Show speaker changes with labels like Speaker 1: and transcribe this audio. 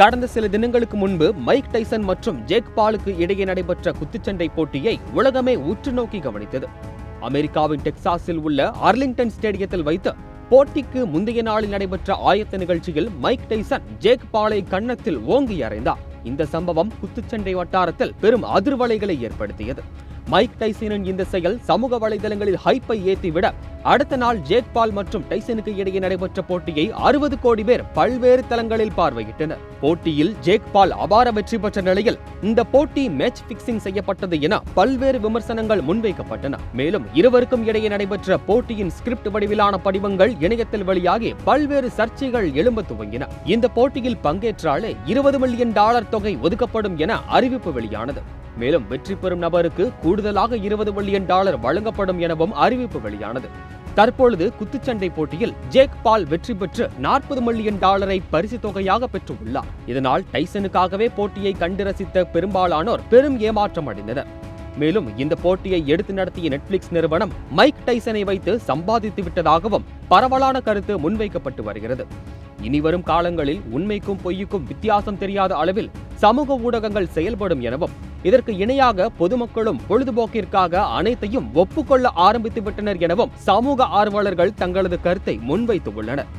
Speaker 1: கடந்த சில தினங்களுக்கு முன்பு மைக் டைசன் மற்றும் ஜேக் பாலுக்கு இடையே நடைபெற்ற குத்துச்சண்டை போட்டியை உலகமே உற்று நோக்கி கவனித்தது. அமெரிக்காவின் டெக்சாஸில் உள்ள அர்லிங்டன் ஸ்டேடியத்தில் வைத்து போட்டிக்கு முந்தைய நாளில் நடைபெற்ற ஆயத்த நிகழ்ச்சியில் மைக் டைசன் ஜேக் பாலை கன்னத்தில் ஓங்கி அறைந்தார். இந்த சம்பவம் குத்துச்சண்டை வட்டாரத்தில் பெரும் அதிர்வலைகளை ஏற்படுத்தியது. மைக் டைசனின் இந்த செயல் சமூக வலைதளங்களில் ஹைப்பை ஏற்றிவிட, அடுத்த நாள் ஜேக் பால் மற்றும் டைசனுக்கு இடையே நடைபெற்ற போட்டியை 60 கோடி பேர் பல்வேறு தளங்களில் பார்வையிட்டனர். போட்டியில் ஜேக் பால் அபார வெற்றி பெற்ற நிலையில் இந்த போட்டி மேட்ச் பிக்சிங் செய்யப்பட்டது என பல்வேறு விமர்சனங்கள் முன்வைக்கப்பட்டன. மேலும் இருவருக்கும் இடையே நடைபெற்ற போட்டியின் ஸ்கிரிப்ட் வடிவிலான படிவங்கள் இணையத்தில் வெளியாகி பல்வேறு சர்ச்சைகள் எழும்ப துவங்கின. இந்த போட்டியில் பங்கேற்றாலே $20 மில்லியன் தொகை ஒதுக்கப்படும் என அறிவிப்பு வெளியானது. மேலும் வெற்றி பெறும் நபருக்கு கூடுதலாக $20 மில்லியன் வழங்கப்படும் எனவும் அறிவிப்பு வெளியானது. தற்பொழுது குத்துச்சண்டை போட்டியில் ஜேக் பால் வெற்றி பெற்று $40 மில்லியன் பரிசு தொகையாக பெற்றுள்ளார். இதனால் டைசனுக்காகவே போட்டியை கண்டு ரசித்த பெரும்பாலானோர் பெரும் ஏமாற்றம் அடைந்தனர். மேலும் இந்த போட்டியை எடுத்து நடத்திய நெட்ஃபிளிக்ஸ் நிறுவனம் மைக் டைசனை வைத்து சம்பாதித்து விட்டதாகவும் பரவலான கருத்து முன்வைக்கப்பட்டு வருகிறது. இனிவரும் காலங்களில் உண்மைக்கும் பொய்யுக்கும் வித்தியாசம் தெரியாத அளவில் சமூக ஊடகங்கள் செயல்படும் எனவும், இதற்கு இணையாக பொதுமக்களும் பொழுதுபோக்கிற்காக அனைத்தையும் ஒப்புக்கொள்ள ஆரம்பித்து விட்டனர் எனவும் சமூக ஆர்வலர்கள் தங்களது கருத்தை முன்வைத்துள்ளனர்.